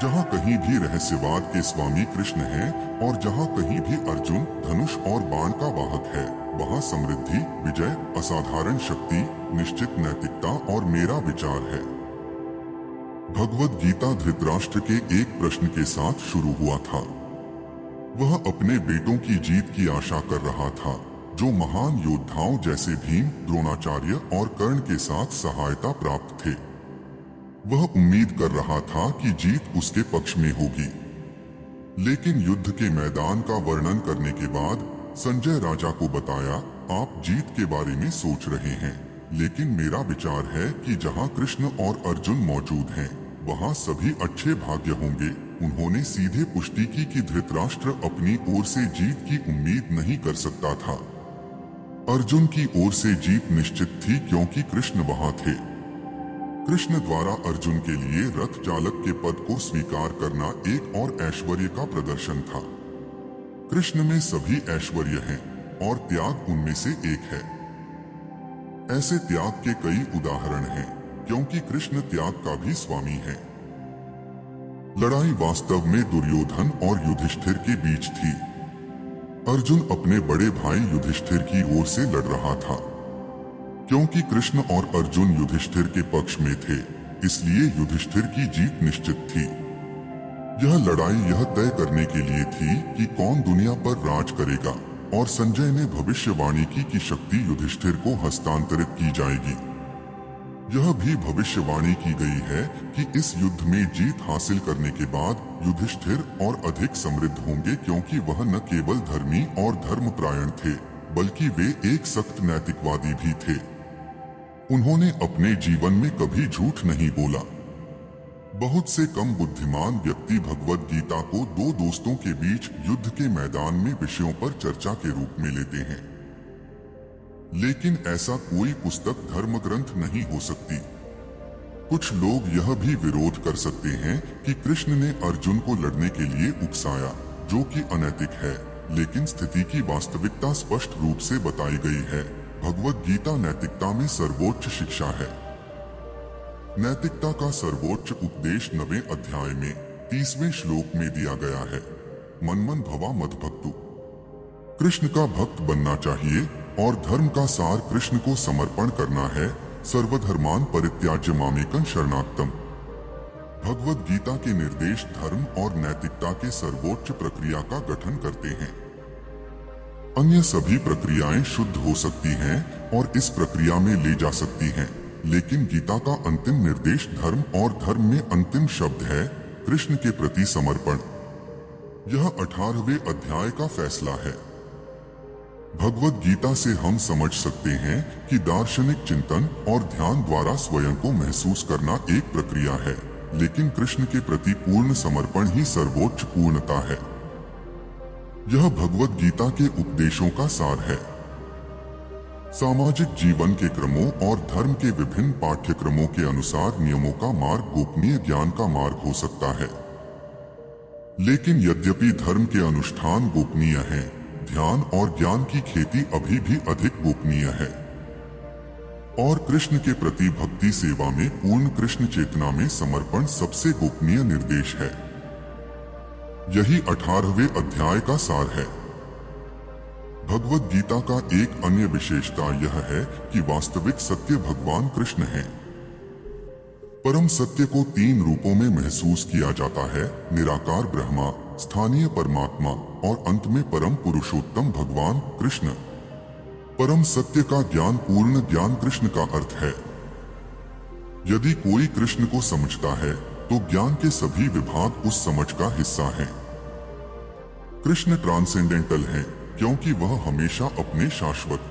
जहाँ कहीं भी रहस्यवाद के स्वामी कृष्ण हैं और जहाँ कहीं भी अर्जुन धनुष और बाण का वाहक है, वहाँ समृद्धि, विजय, असाधारण शक्ति, निश्चित नैतिकता और मेरा विचार है। भगवद गीता धृतराष्ट्र के एक प्रश्न के साथ शुरू हुआ था। वह अपने बेटों की जीत की आशा कर रहा था, जो महान योद्धाओं जैसे भीम, द्रोणाचार्य और कर्ण के साथ सहायता प्राप्त थे। वह उम्मीद कर रहा था कि जीत उसके पक्ष में होगी। लेकिन युद्ध के मैदान का वर्णन करने के बाद संजय राजा को बताया, आप जीत के बारे में सोच रहे हैं, लेकिन मेरा विचार है कि जहां कृष्ण और अर्जुन मौजूद हैं, वहां सभी अच्छे भाग्य होंगे। उन्होंने सीधे पुष्टि की कि धृतराष्ट्र अपनी ओर से जीत की उम्मीद नहीं कर सकता था। अर्जुन की ओर से जीत निश्चित थी क्योंकि कृष्ण वहां थे। कृष्ण द्वारा अर्जुन के लिए रथ चालक के पद को स्वीकार करना एक और ऐश्वर्य का प्रदर्शन था। कृष्ण में सभी ऐश्वर्य हैं और त्याग उनमें से एक है। ऐसे त्याग के कई उदाहरण हैं, क्योंकि कृष्ण त्याग का भी स्वामी है। लड़ाई वास्तव में दुर्योधन और युधिष्ठिर के बीच थी। अर्जुन अपने बड़े भाई युधिष्ठिर की ओर से लड़ रहा था। क्योंकि कृष्ण और अर्जुन युधिष्ठिर के पक्ष में थे, इसलिए युधिष्ठिर की जीत निश्चित थी। यह लड़ाई यह तय करने के लिए थी कि कौन दुनिया पर राज करेगा, और संजय ने भविष्यवाणी की कि शक्ति युधिष्ठिर को हस्तांतरित की जाएगी। यह भी भविष्यवाणी की गई है कि इस युद्ध में जीत हासिल करने के बाद युधिष्ठिर और अधिक समृद्ध होंगे, क्योंकि वह न केवल धर्मी और धर्मपरायण थे, बल्कि वे एक सख्त नैतिकवादी भी थे। उन्होंने अपने जीवन में कभी झूठ नहीं बोला। बहुत से कम बुद्धिमान व्यक्ति भगवद गीता को दो दोस्तों के बीच युद्ध के मैदान में विषयों पर चर्चा के रूप में लेते हैं, लेकिन ऐसा कोई पुस्तक धर्म ग्रंथ नहीं हो सकती। कुछ लोग यह भी विरोध कर सकते हैं कि कृष्ण ने अर्जुन को लड़ने के लिए उकसाया, जो कि अनैतिक है, लेकिन स्थिति की वास्तविकता स्पष्ट रूप से बताई गई है। भगवद गीता नैतिकता में सर्वोच्च शिक्षा है। नैतिकता का सर्वोच्च उपदेश 9वें अध्याय में 30वें श्लोक में दिया गया है। मनमन भवा मद्भक्तु। कृष्ण का भक्त बनना चाहिए और धर्म का सार कृष्ण को समर्पण करना है। सर्वधर्मान परित्याज्य मामेकं शरणागतम्। भगवद गीता के निर्देश धर्म और नैतिकता के सर्वोच्च प्रक्रिया का गठन करते हैं। अन्य सभी प्रक्रियाएं शुद्ध हो सकती हैं और इस प्रक्रिया में ले जा सकती हैं, लेकिन गीता का अंतिम निर्देश धर्म और धर्म में अंतिम शब्द है कृष्ण के प्रति समर्पण। यह 18वें अध्याय का फैसला है। भगवद गीता से हम समझ सकते हैं कि दार्शनिक चिंतन और ध्यान द्वारा स्वयं को महसूस करना एक प्रक्रिया है, लेकिन कृष्ण के प्रति पूर्ण समर्पण ही सर्वोच्च पूर्णता है। यह भगवद गीता के उपदेशों का सार है। सामाजिक जीवन के क्रमों और धर्म के विभिन्न पाठ्यक्रमों के अनुसार नियमों का मार्ग गोपनीय ज्ञान का मार्ग हो सकता है, लेकिन यद्यपि धर्म के अनुष्ठान गोपनीय हैं, ध्यान और ज्ञान की खेती अभी भी अधिक गोपनीय है। और कृष्ण के प्रति भक्ति सेवा में पूर्ण कृष्ण चेतना में समर्पण सबसे गोपनीय निर्देश है। यही 18वें अध्याय का सार है। भगवद गीता का एक अन्य विशेषता यह है कि वास्तविक सत्य भगवान कृष्ण हैं। परम सत्य को 3 रूपों में महसूस किया जाता है: निराकार ब्रह्मा, स्थानीय परमात्मा और अंत में परम पुरुषोत्तम भगवान कृष्ण। परम सत्य का ज्ञान, पूर्ण ज्ञान कृष्ण का अर्थ है। यदि कोई कृष्ण को समझता है तो ज्ञान के सभी विभाग उस समझ का हिस्सा हैं। कृष्ण ट्रांसेंडेंटल हैं, क्योंकि वह हमेशा अपने शाश्वत